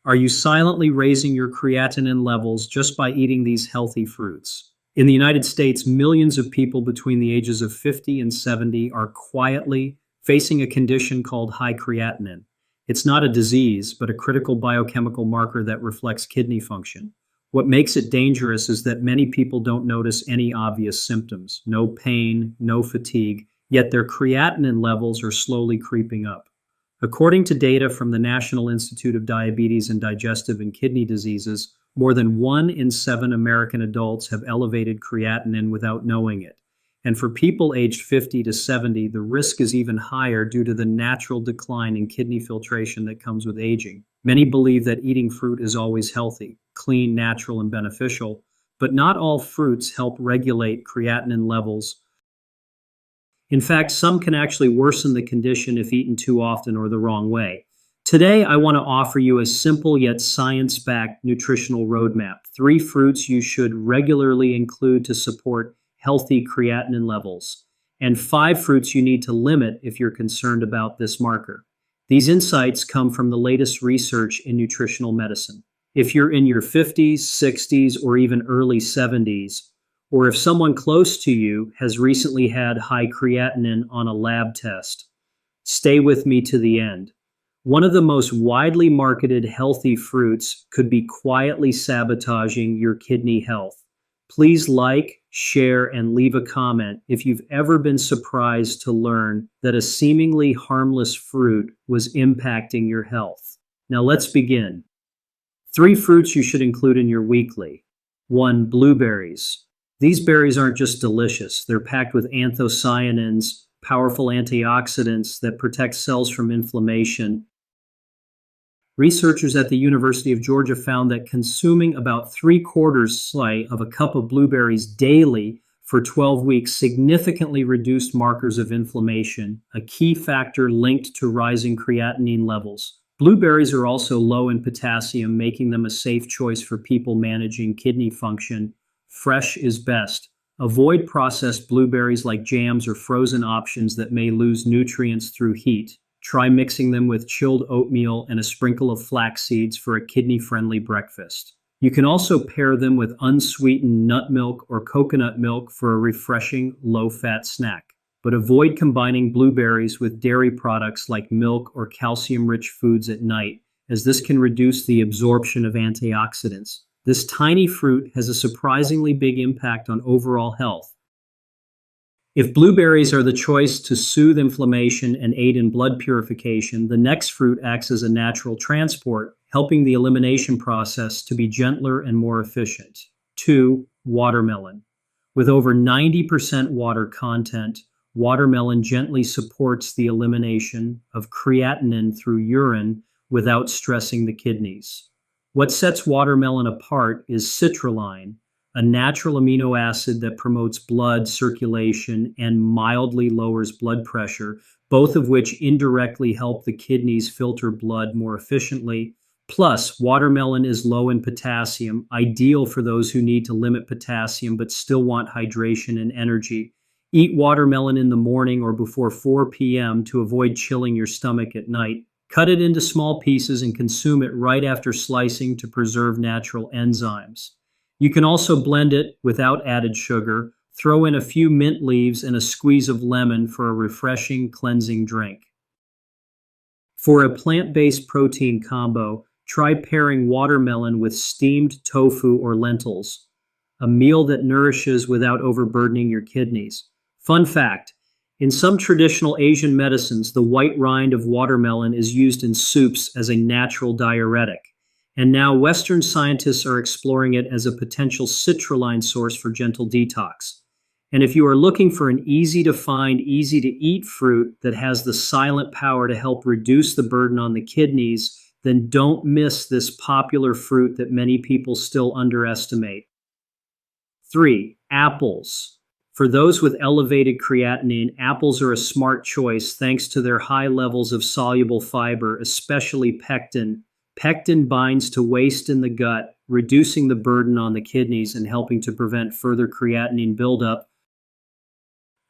Are you silently raising your creatinine levels just by eating these healthy fruits? In the United States, millions of people between the ages of 50 and 70 are quietly facing a condition called high creatinine. It's not a disease, but a critical biochemical marker that reflects kidney function. What makes it dangerous is that many people don't notice any obvious symptoms, no pain, no fatigue, yet their creatinine levels are slowly creeping up. According to data from the National Institute of Diabetes and Digestive and Kidney Diseases, more than 1 in 7 American adults have elevated creatinine without knowing it. And for people aged 50 to 70, the risk is even higher due to the natural decline in kidney filtration that comes with aging. Many believe that eating fruit is always healthy, clean, natural, and beneficial, but not all fruits help regulate creatinine levels. In fact, some can actually worsen the condition if eaten too often or the wrong way. Today, I want to offer you a simple yet science-backed nutritional roadmap. 3 fruits you should regularly include to support healthy creatinine levels, and 5 fruits you need to limit if you're concerned about this marker. These insights come from the latest research in nutritional medicine. If you're in your 50s, 60s, or even early 70s, or if someone close to you has recently had high creatinine on a lab test, stay with me to the end. One of the most widely marketed healthy fruits could be quietly sabotaging your kidney health. Please like, share, and leave a comment if you've ever been surprised to learn that a seemingly harmless fruit was impacting your health. Now let's begin. 3 fruits you should include in your weekly. 1. Blueberries. These berries aren't just delicious, they're packed with anthocyanins, powerful antioxidants that protect cells from inflammation. Researchers at the University of Georgia found that consuming about 3/4 slice of a cup of blueberries daily for 12 weeks significantly reduced markers of inflammation, a key factor linked to rising creatinine levels. Blueberries are also low in potassium, making them a safe choice for people managing kidney function. Fresh is best. Avoid processed blueberries like jams or frozen options that may lose nutrients through heat. Try mixing them with chilled oatmeal and a sprinkle of flax seeds for a kidney-friendly breakfast. You can also pair them with unsweetened nut milk or coconut milk for a refreshing, low-fat snack. But avoid combining blueberries with dairy products like milk or calcium-rich foods at night, as this can reduce the absorption of antioxidants. This tiny fruit has a surprisingly big impact on overall health. If blueberries are the choice to soothe inflammation and aid in blood purification, the next fruit acts as a natural transport, helping the elimination process to be gentler and more efficient. 2. Watermelon. With over 90% water content, watermelon gently supports the elimination of creatinine through urine without stressing the kidneys. What sets watermelon apart is citrulline, a natural amino acid that promotes blood circulation and mildly lowers blood pressure, both of which indirectly help the kidneys filter blood more efficiently. Plus, watermelon is low in potassium, ideal for those who need to limit potassium but still want hydration and energy. Eat watermelon in the morning or before 4 p.m. to avoid chilling your stomach at night. Cut it into small pieces and consume it right after slicing to preserve natural enzymes. You can also blend it without added sugar. Throw in a few mint leaves and a squeeze of lemon for a refreshing, cleansing drink. For a plant-based protein combo, try pairing watermelon with steamed tofu or lentils, a meal that nourishes without overburdening your kidneys. Fun fact, in some traditional Asian medicines, the white rind of watermelon is used in soups as a natural diuretic. And now Western scientists are exploring it as a potential citrulline source for gentle detox. And if you are looking for an easy-to-find, easy-to-eat fruit that has the silent power to help reduce the burden on the kidneys, then don't miss this popular fruit that many people still underestimate. 3. Apples. For those with elevated creatinine, apples are a smart choice thanks to their high levels of soluble fiber, especially pectin. Pectin binds to waste in the gut, reducing the burden on the kidneys and helping to prevent further creatinine buildup.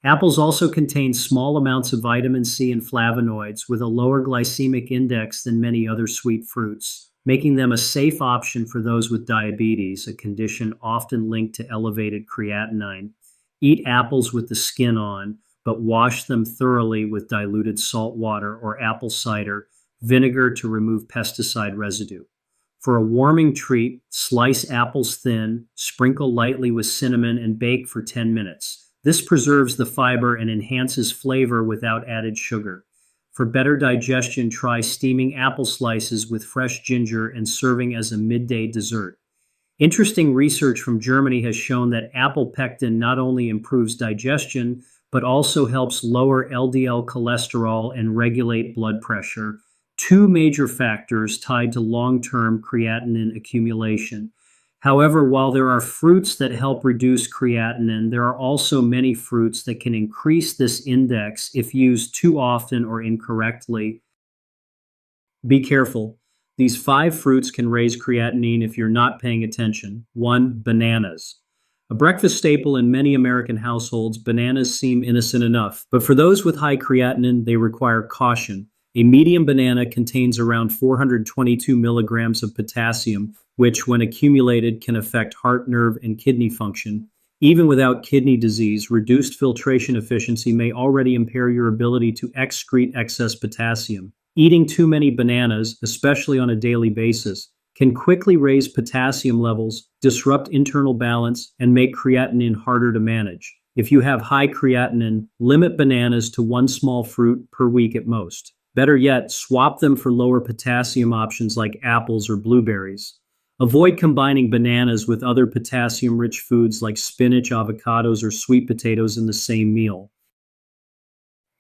Apples also contain small amounts of vitamin C and flavonoids with a lower glycemic index than many other sweet fruits. making them a safe option for those with diabetes, a condition often linked to elevated creatinine. Eat apples with the skin on, but wash them thoroughly with diluted salt water or apple cider vinegar to remove pesticide residue. For a warming treat, slice apples thin, sprinkle lightly with cinnamon, and bake for 10 minutes. This preserves the fiber and enhances flavor without added sugar. For better digestion, try steaming apple slices with fresh ginger and serving as a midday dessert. Interesting research from Germany has shown that apple pectin not only improves digestion, but also helps lower LDL cholesterol and regulate blood pressure, two major factors tied to long-term creatinine accumulation. However, while there are fruits that help reduce creatinine, there are also many fruits that can increase this index if used too often or incorrectly. Be careful. These 5 fruits can raise creatinine if you're not paying attention. 1. Bananas. A breakfast staple in many American households, bananas seem innocent enough, but for those with high creatinine, they require caution. A medium banana contains around 422 milligrams of potassium, which, when accumulated, can affect heart, nerve, and kidney function. Even without kidney disease, reduced filtration efficiency may already impair your ability to excrete excess potassium. Eating too many bananas, especially on a daily basis, can quickly raise potassium levels, disrupt internal balance, and make creatinine harder to manage. If you have high creatinine, limit bananas to 1 small fruit per week at most. Better yet, swap them for lower potassium options like apples or blueberries. Avoid combining bananas with other potassium-rich foods like spinach, avocados, or sweet potatoes in the same meal.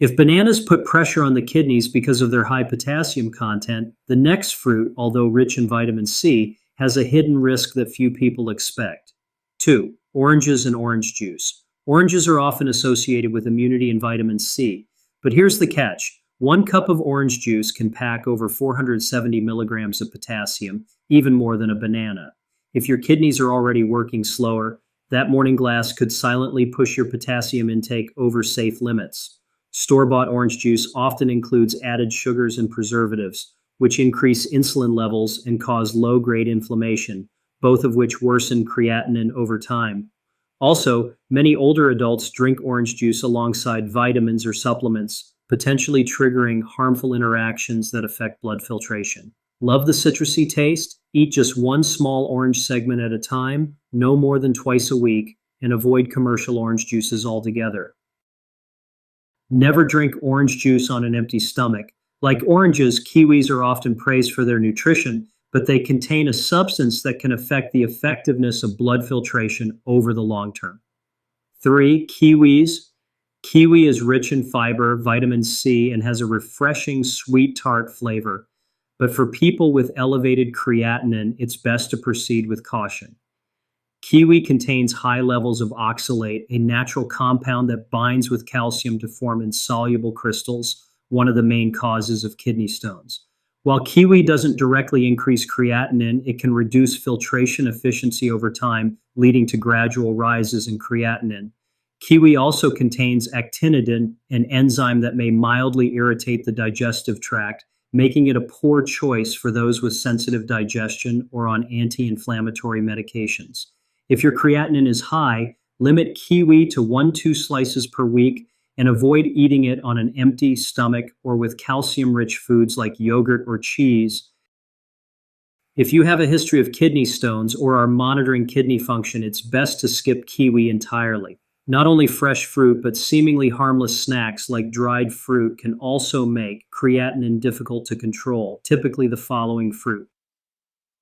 If bananas put pressure on the kidneys because of their high potassium content, the next fruit, although rich in vitamin C, has a hidden risk that few people expect. 2. Oranges and orange juice. Oranges are often associated with immunity and vitamin C, but here's the catch. 1 cup of orange juice can pack over 470 milligrams of potassium, even more than a banana. If your kidneys are already working slower, that morning glass could silently push your potassium intake over safe limits. Store-bought orange juice often includes added sugars and preservatives, which increase insulin levels and cause low-grade inflammation, both of which worsen creatinine over time. Also, many older adults drink orange juice alongside vitamins or supplements, potentially triggering harmful interactions that affect blood filtration. Love the citrusy taste? Eat just 1 small orange segment at a time, no more than twice a week, and avoid commercial orange juices altogether. Never drink orange juice on an empty stomach. Like oranges, kiwis are often praised for their nutrition, but they contain a substance that can affect the effectiveness of blood filtration over the long term. 3. Kiwis. Kiwi is rich in fiber, vitamin C, and has a refreshing sweet tart flavor. But for people with elevated creatinine, it's best to proceed with caution. Kiwi contains high levels of oxalate, a natural compound that binds with calcium to form insoluble crystals, one of the main causes of kidney stones. While kiwi doesn't directly increase creatinine, it can reduce filtration efficiency over time, leading to gradual rises in creatinine. Kiwi also contains actinidin, an enzyme that may mildly irritate the digestive tract, making it a poor choice for those with sensitive digestion or on anti-inflammatory medications. If your creatinine is high, limit kiwi to 1-2 slices per week and avoid eating it on an empty stomach or with calcium-rich foods like yogurt or cheese. If you have a history of kidney stones or are monitoring kidney function, it's best to skip kiwi entirely. Not only fresh fruit, but seemingly harmless snacks like dried fruit can also make creatinine difficult to control, typically the following fruit.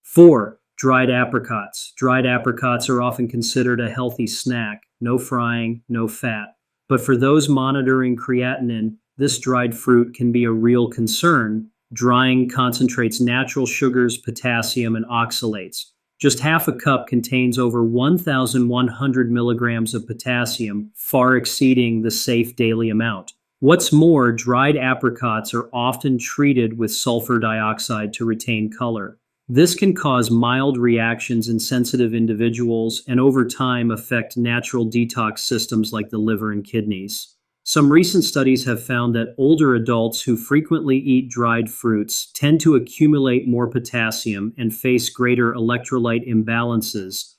4. Dried apricots. Dried apricots are often considered a healthy snack, no frying, no fat. But for those monitoring creatinine, this dried fruit can be a real concern. Drying concentrates natural sugars, potassium, and oxalates. Just half a cup contains over 1,100 milligrams of potassium, far exceeding the safe daily amount. What's more, dried apricots are often treated with sulfur dioxide to retain color. This can cause mild reactions in sensitive individuals and over time affect natural detox systems like the liver and kidneys. Some recent studies have found that older adults who frequently eat dried fruits tend to accumulate more potassium and face greater electrolyte imbalances.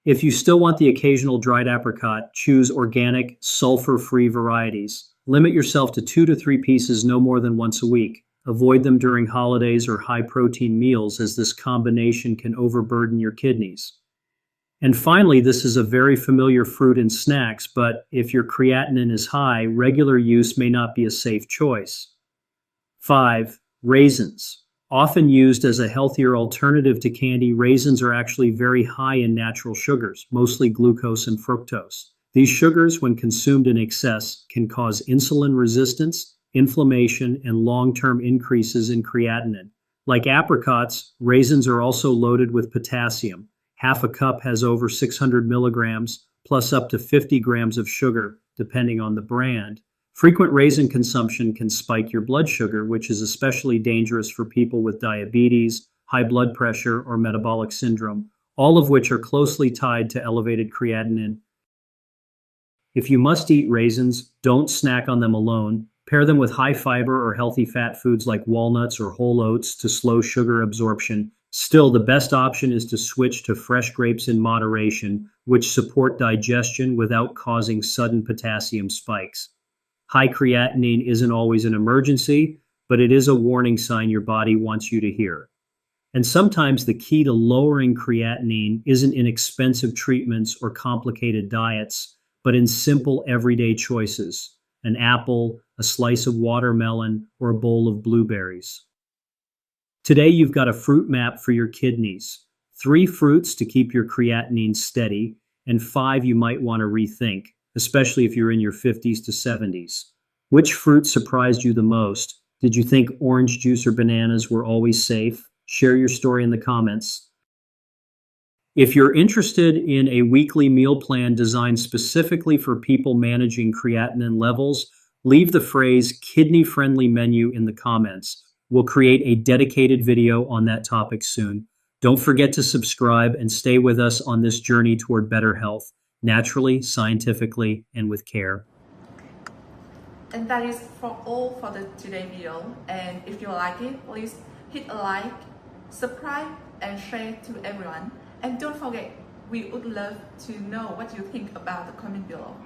If you still want the occasional dried apricot, choose organic, sulfur-free varieties. Limit yourself to 2 to 3 pieces no more than once a week. Avoid them during holidays or high-protein meals, as this combination can overburden your kidneys. And finally, this is a very familiar fruit in snacks, but if your creatinine is high, regular use may not be a safe choice. 5. Raisins. Often used as a healthier alternative to candy, raisins are actually very high in natural sugars, mostly glucose and fructose. These sugars, when consumed in excess, can cause insulin resistance, inflammation, and long-term increases in creatinine. Like apricots, raisins are also loaded with potassium. Half a cup has over 600 milligrams, plus up to 50 grams of sugar, depending on the brand. Frequent raisin consumption can spike your blood sugar, which is especially dangerous for people with diabetes, high blood pressure, or metabolic syndrome, all of which are closely tied to elevated creatinine. If you must eat raisins, don't snack on them alone. Pair them with high fiber or healthy fat foods like walnuts or whole oats to slow sugar absorption. Still, the best option is to switch to fresh grapes in moderation, which support digestion without causing sudden potassium spikes. High creatinine isn't always an emergency, but it is a warning sign your body wants you to hear. And sometimes the key to lowering creatinine isn't in expensive treatments or complicated diets, but in simple everyday choices: an apple, a slice of watermelon, or a bowl of blueberries. Today you've got a fruit map for your kidneys: 3 fruits to keep your creatinine steady, and 5 you might want to rethink, especially if you're in your 50s to 70s. Which fruit surprised you the most? Did you think orange juice or bananas were always safe? Share your story in the comments. If you're interested in a weekly meal plan designed specifically for people managing creatinine levels, leave the phrase kidney-friendly menu in the comments. We'll create a dedicated video on that topic soon. Don't forget to subscribe and stay with us on this journey toward better health, naturally, scientifically, and with care. And that is for all for the today video. And if you like it, please hit a like, subscribe, and share to everyone. And don't forget, we would love to know what you think about the comment below.